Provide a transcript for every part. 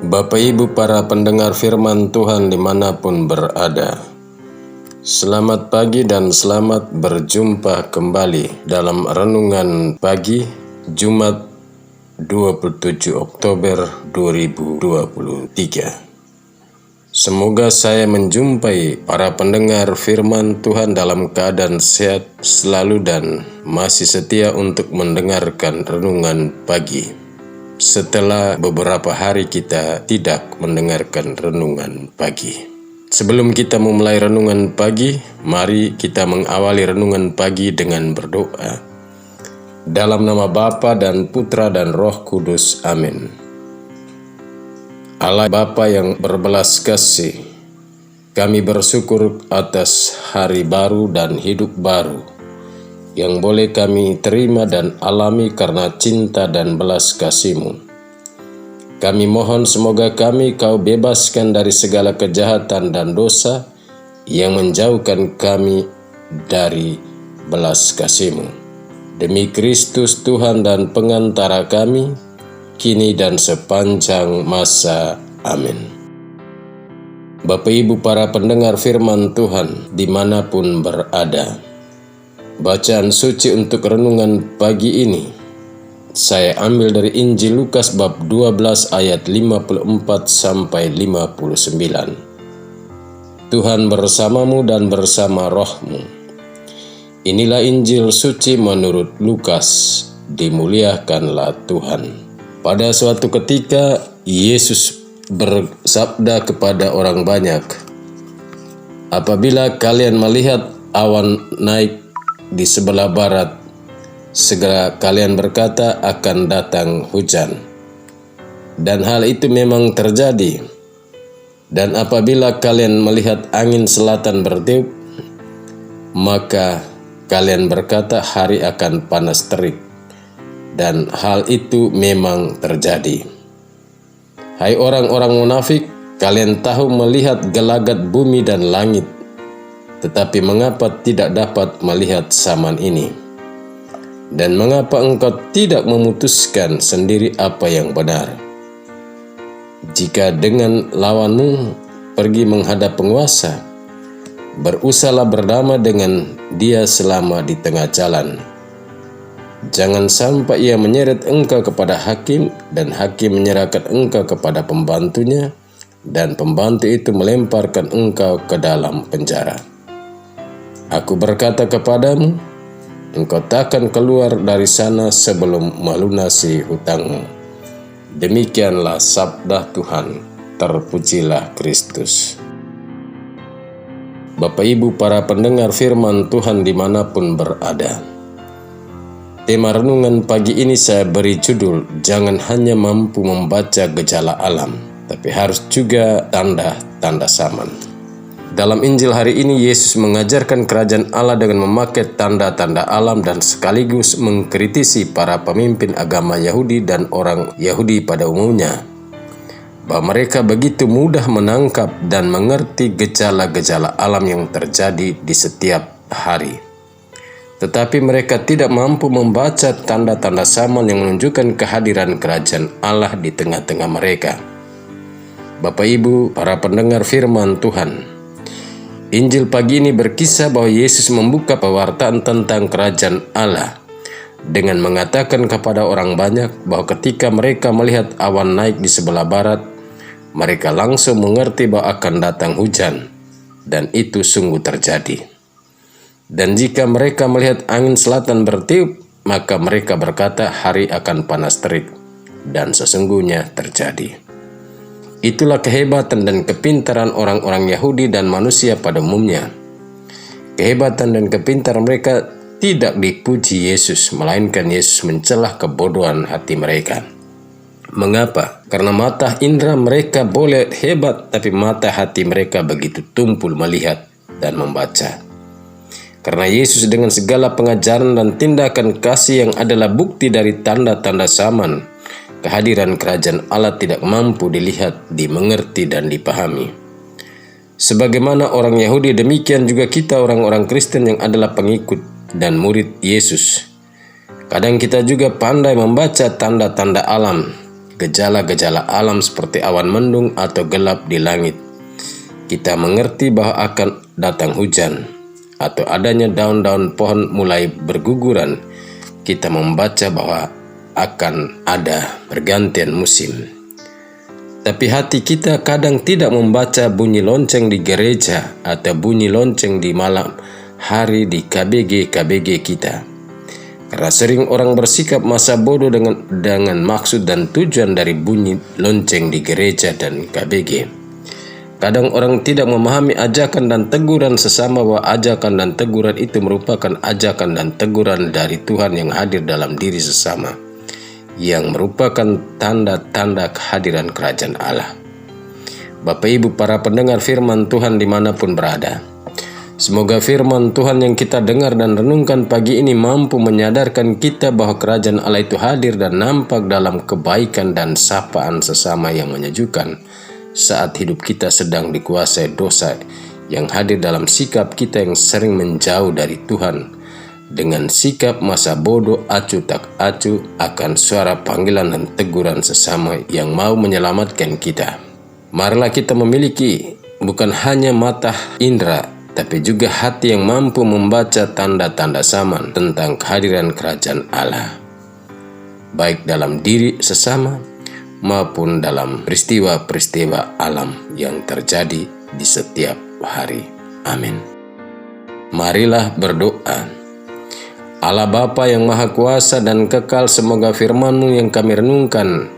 Bapak Ibu para pendengar firman Tuhan dimanapun berada, selamat pagi dan selamat berjumpa kembali dalam Renungan Pagi Jumat 27 Oktober 2023. Semoga saya menjumpai para pendengar firman Tuhan dalam keadaan sehat selalu dan masih setia untuk mendengarkan renungan pagi. Setelah beberapa hari kita tidak mendengarkan renungan pagi. Sebelum kita memulai renungan pagi, mari kita mengawali renungan pagi dengan berdoa. Dalam nama Bapa dan Putra dan Roh Kudus, amin. Allah Bapa yang berbelas kasih, kami bersyukur atas hari baru dan hidup baru yang boleh kami terima dan alami karena cinta dan belas kasih-Mu. Kami mohon semoga Kau bebaskan dari segala kejahatan dan dosa yang menjauhkan kami dari belas kasih-Mu. Demi Kristus Tuhan dan pengantara kami, kini dan sepanjang masa. Amin. Bapak Ibu para pendengar firman Tuhan dimanapun berada, bacaan suci untuk renungan pagi ini saya ambil dari Injil Lukas bab 12 ayat 54 sampai 59. Tuhan bersamamu dan bersama rohmu. Inilah Injil suci menurut Lukas, dimuliakanlah Tuhan. Pada suatu ketika Yesus bersabda kepada orang banyak, "Apabila kalian melihat awan naik di sebelah barat, segera kalian berkata akan datang hujan." Dan hal itu memang terjadi. Dan apabila kalian melihat angin selatan bertiup, maka kalian berkata hari akan panas terik. Dan hal itu memang terjadi. Hai orang-orang munafik, kalian tahu melihat gelagat bumi dan langit, tetapi mengapa tidak dapat melihat zaman ini? Dan mengapa engkau tidak memutuskan sendiri apa yang benar? Jika dengan lawanmu pergi menghadap penguasa, berusahalah berdamai dengan dia selama di tengah jalan. Jangan sampai ia menyeret engkau kepada hakim, dan hakim menyerahkan engkau kepada pembantunya, dan pembantu itu melemparkan engkau ke dalam penjara. Aku berkata kepadamu, engkau takkan keluar dari sana sebelum melunasi hutangmu. Demikianlah sabda Tuhan. Terpujilah Kristus. Bapak Ibu para pendengar firman Tuhan dimanapun berada, tema renungan pagi ini saya beri judul, jangan hanya mampu membaca gejala alam, tapi harus juga tanda-tanda zaman. Dalam Injil hari ini, Yesus mengajarkan kerajaan Allah dengan memakai tanda-tanda alam dan sekaligus mengkritisi para pemimpin agama Yahudi dan orang Yahudi pada umumnya, bahwa mereka begitu mudah menangkap dan mengerti gejala-gejala alam yang terjadi di setiap hari. Tetapi mereka tidak mampu membaca tanda-tanda zaman yang menunjukkan kehadiran kerajaan Allah di tengah-tengah mereka. Bapak Ibu, para pendengar firman Tuhan, Injil pagi ini berkisah bahwa Yesus membuka pewartaan tentang kerajaan Allah dengan mengatakan kepada orang banyak bahwa ketika mereka melihat awan naik di sebelah barat, mereka langsung mengerti bahwa akan datang hujan, dan itu sungguh terjadi. Dan jika mereka melihat angin selatan bertiup, maka mereka berkata hari akan panas terik, dan sesungguhnya terjadi. Itulah kehebatan dan kepintaran orang-orang Yahudi dan manusia pada umumnya. Kehebatan dan kepintaran mereka tidak dipuji Yesus, melainkan Yesus mencelah kebodohan hati mereka. Mengapa? Karena mata indera mereka boleh hebat, tapi mata hati mereka begitu tumpul melihat dan membaca. Karena Yesus dengan segala pengajaran dan tindakan kasih yang adalah bukti dari tanda-tanda zaman, kehadiran kerajaan Allah tidak mampu dilihat, dimengerti, dan dipahami. Sebagaimana orang Yahudi, demikian juga kita orang-orang Kristen yang adalah pengikut dan murid Yesus. Kadang kita juga pandai membaca tanda-tanda alam, gejala-gejala alam seperti awan mendung atau gelap di langit. Kita mengerti bahwa akan datang hujan atau adanya daun-daun pohon mulai berguguran. Kita membaca bahwa akan ada pergantian musim. Tapi hati kita kadang tidak membaca bunyi lonceng di gereja atau bunyi lonceng di malam hari di KBG kita. Karena sering orang bersikap masa bodoh dengan maksud dan tujuan dari bunyi lonceng di gereja dan KBG. Kadang orang tidak memahami ajakan dan teguran sesama, bahwa ajakan dan teguran itu merupakan ajakan dan teguran dari Tuhan yang hadir dalam diri sesama, yang merupakan tanda-tanda kehadiran kerajaan Allah. Bapak Ibu para pendengar firman Tuhan dimanapun berada, semoga firman Tuhan yang kita dengar dan renungkan pagi ini mampu menyadarkan kita bahwa kerajaan Allah itu hadir dan nampak dalam kebaikan dan sapaan sesama yang menyejukkan saat hidup kita sedang dikuasai dosa, yang hadir dalam sikap kita yang sering menjauh dari Tuhan dengan sikap masa bodoh acuh tak acuh akan suara panggilan dan teguran sesama yang mau menyelamatkan kita. Marilah kita memiliki bukan hanya mata indera, tapi juga hati yang mampu membaca tanda-tanda zaman tentang kehadiran kerajaan Allah, baik dalam diri sesama maupun dalam peristiwa-peristiwa alam yang terjadi di setiap hari. Amin. Marilah berdoa. Allah Bapa yang Maha Kuasa dan Kekal, semoga firman-Mu yang kami renungkan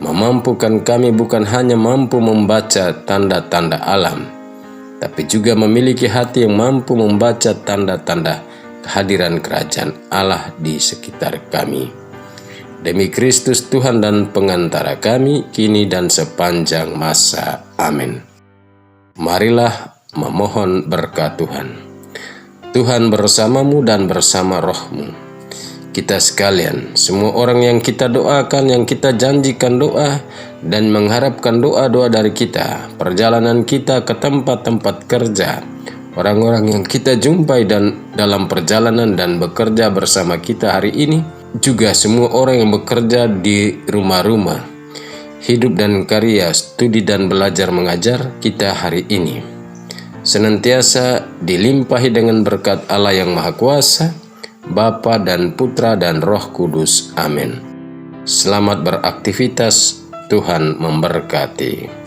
memampukan kami bukan hanya mampu membaca tanda-tanda alam, tapi juga memiliki hati yang mampu membaca tanda-tanda kehadiran kerajaan Allah di sekitar kami. Demi Kristus Tuhan dan pengantara kami, kini dan sepanjang masa. Amin. Marilah memohon berkat Tuhan. Tuhan bersamamu dan bersama rohmu. Kita sekalian, semua orang yang kita doakan, yang kita janjikan doa dan mengharapkan doa-doa dari kita, perjalanan kita ke tempat-tempat kerja, orang-orang yang kita jumpai dan dalam perjalanan dan bekerja bersama kita hari ini, juga semua orang yang bekerja di rumah-rumah, hidup dan karya, studi dan belajar mengajar kita hari ini, senantiasa dilimpahi dengan berkat Allah yang Maha Kuasa, Bapa dan Putra dan Roh Kudus. Amin. Selamat beraktivitas, Tuhan memberkati.